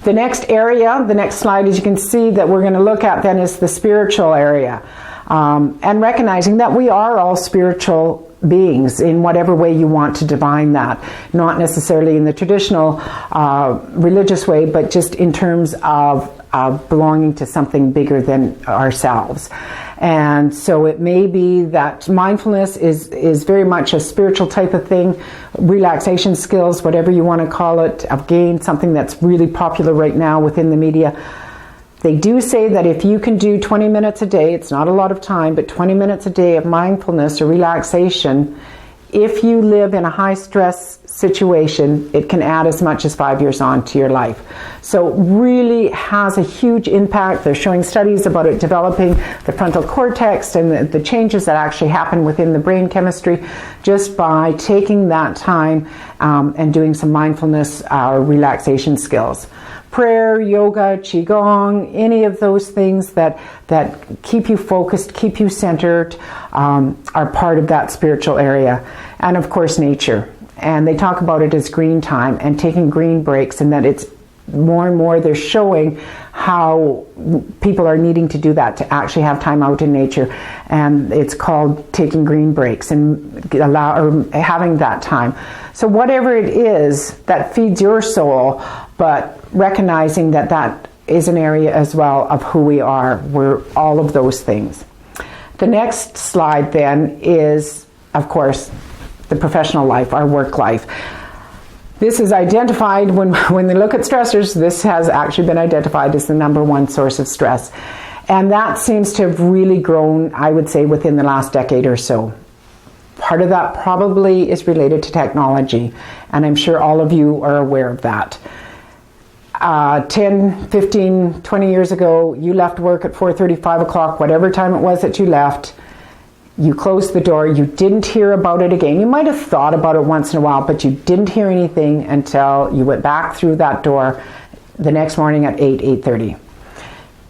The next area, the next slide, as you can see, that we're going to look at then is the spiritual area. And recognizing that we are all spiritual beings in whatever way you want to define that. Not necessarily in the traditional religious way, but just in terms of belonging to something bigger than ourselves. And so it may be that mindfulness is very much a spiritual type of thing, relaxation skills, whatever you want to call it. Again, something that's really popular right now within the media. They do say that if you can do 20 minutes a day, it's not a lot of time, but 20 minutes a day of mindfulness or relaxation, if you live in a high stress situation, it can add as much as 5 years on to your life. So it really has a huge impact. They're showing studies about it developing the frontal cortex and the changes that actually happen within the brain chemistry just by taking that time and doing some mindfulness relaxation skills. Prayer, yoga, qigong, any of those things that keep you focused, keep you centered, are part of that spiritual area. And of course, nature. And they talk about it as green time and taking green breaks, and that it's more and more they're showing how people are needing to do that, to actually have time out in nature. And it's called taking green breaks and having that time. So whatever it is that feeds your soul, but recognizing that that is an area as well of who we are. We're all of those things. The next slide then is, of course, the professional life, our work life. This is identified when they look at stressors. This has actually been identified as the number one source of stress. And that seems to have really grown, I would say, within the last decade or so. Part of that probably is related to technology, and I'm sure all of you are aware of that. 10, 15, 20 years ago, you left work at 4:30, 5 o'clock, whatever time it was that you left. You closed the door, you didn't hear about it again. You might have thought about it once in a while, but you didn't hear anything until you went back through that door the next morning at 8:30.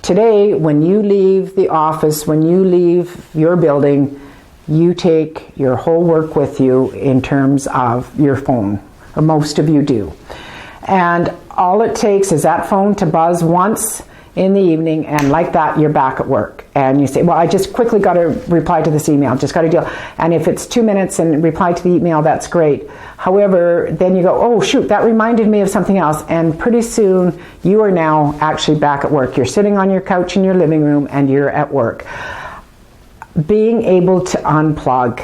Today, when you leave the office, when you leave your building, you take your whole work with you in terms of your phone, or most of you do. And all it takes is that phone to buzz once in the evening, and like that, you're back at work. And you say, well, I just quickly got to reply to this email, just got to deal. And if it's 2 minutes and reply to the email, that's great. However, then you go, oh, shoot, that reminded me of something else. And pretty soon, you are now actually back at work. You're sitting on your couch in your living room, and you're at work. Being able to unplug,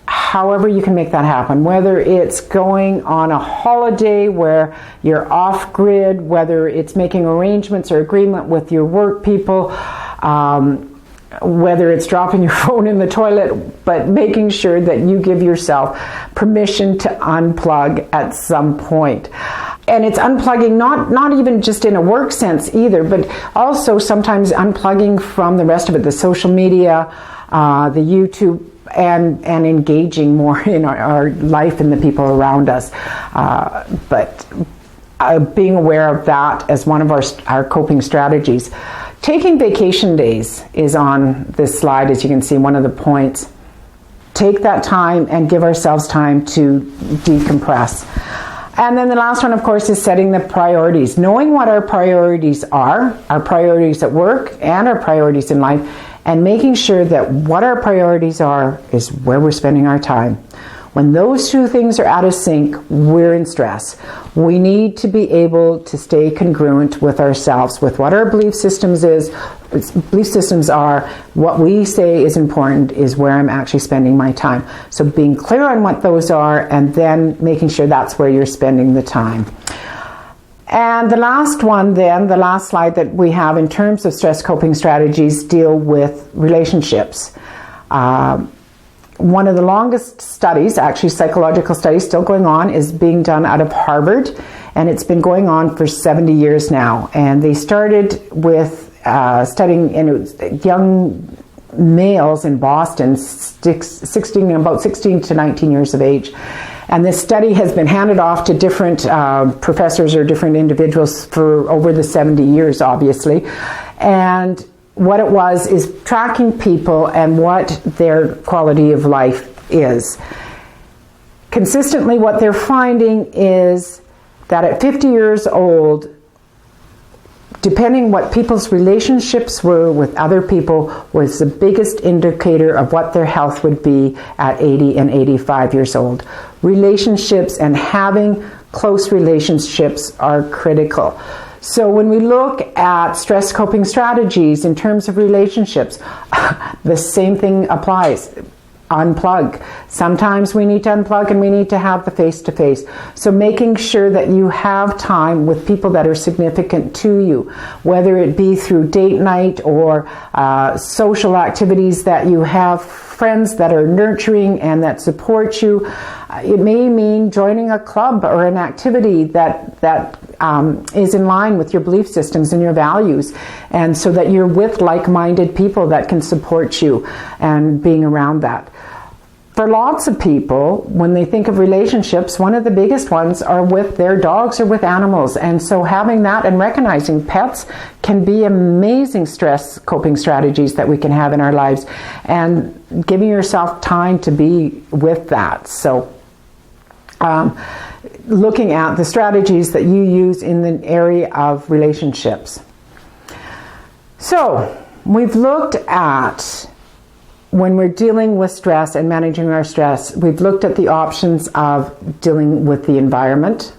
however you can make that happen, whether it's going on a holiday where you're off grid, whether it's making arrangements or agreement with your work people, whether it's dropping your phone in the toilet, but making sure that you give yourself permission to unplug at some point. And it's unplugging not even just in a work sense either, but also sometimes unplugging from the rest of it, the social media, the YouTube, and engaging more in our life and the people around us. But being aware of that as one of our coping strategies. Taking vacation days is on this slide, as you can see, one of the points. Take that time and give ourselves time to decompress. And then the last one, of course, is setting the priorities. Knowing what our priorities are, our priorities at work and our priorities in life, and making sure that what our priorities are is where we're spending our time. When those two things are out of sync, we're in stress. We need to be able to stay congruent with ourselves, with what our belief systems are. What we say is important is where I'm actually spending my time. So being clear on what those are, and then making sure that's where you're spending the time. And the last one then, the last slide that we have in terms of stress coping strategies deal with relationships. One of the longest studies, actually psychological studies still going on, is being done out of Harvard, and it's been going on for 70 years now. And they started with studying young males in Boston, about 16 to 19 years of age. And this study has been handed off to different professors or different individuals for over the 70 years, obviously. And what it was is tracking people and what their quality of life is. Consistently, what they're finding is that at 50 years old, depending what people's relationships were with other people was the biggest indicator of what their health would be at 80 and 85 years old. Relationships and having close relationships are critical. So when we look at stress coping strategies in terms of relationships, the same thing applies. Unplug. Sometimes we need to unplug and we need to have the face-to-face. So making sure that you have time with people that are significant to you, whether it be through date night or social activities that you have, friends that are nurturing and that support you. It may mean joining a club or an activity that is in line with your belief systems and your values, and so that you're with like-minded people that can support you and being around that. For lots of people, when they think of relationships, one of the biggest ones are with their dogs or with animals. And so having that and recognizing pets can be amazing stress coping strategies that we can have in our lives, and giving yourself time to be with that. So looking at the strategies that you use in the area of relationships. So we've looked at, when we're dealing with stress and managing our stress, we've looked at the options of dealing with the environment.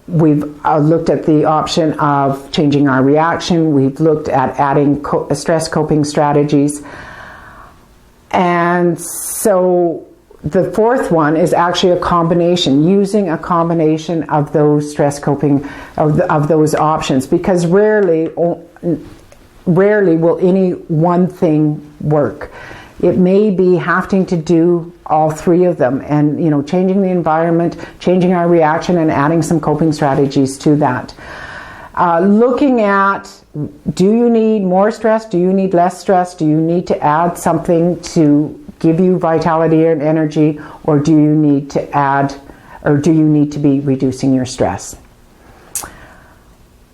We've looked at the option of changing our reaction. We've looked at adding stress coping strategies. And so the fourth one is actually a combination, using a combination of those stress coping, of those options, because rarely will any one thing work. It may be having to do all three of them, and changing the environment, changing our reaction, and adding some coping strategies to that. Looking at, do you need more stress? Do you need less stress? Do you need to add something to give you vitality and energy, or do you need to add, or do you need to be reducing your stress?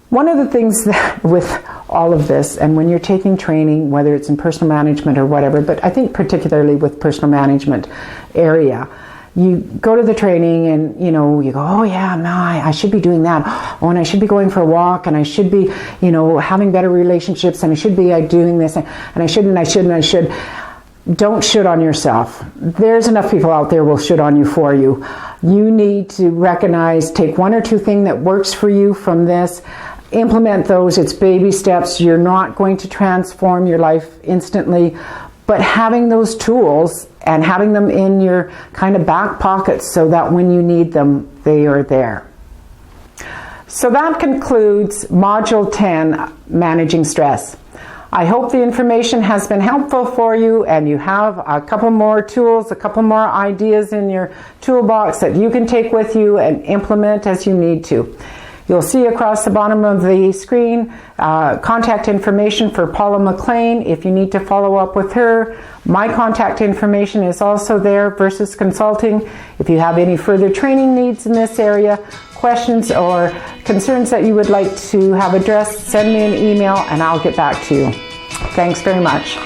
One of the things that with all of this, and when you're taking training, whether it's in personal management or whatever, but I think particularly with personal management area, you go to the training and you go, oh yeah, no, I should be doing that. Oh, and I should be going for a walk, and I should be, having better relationships, and I should be doing this, and I should. Don't should on yourself. There's enough people out there will should on you for you. You need to recognize, take one or two things that works for you from this, implement those. It's baby steps. You're not going to transform your life instantly, but having those tools and having them in your kind of back pockets so that when you need them, they are there. So that concludes Module 10, Managing Stress. I hope the information has been helpful for you, and you have a couple more tools, a couple more ideas in your toolbox that you can take with you and implement as you need to. You'll see across the bottom of the screen contact information for Paula MacLean if you need to follow up with her. My contact information is also there, Versus Consulting. If you have any further training needs in this area, questions or concerns that you would like to have addressed, send me an email and I'll get back to you. Thanks very much.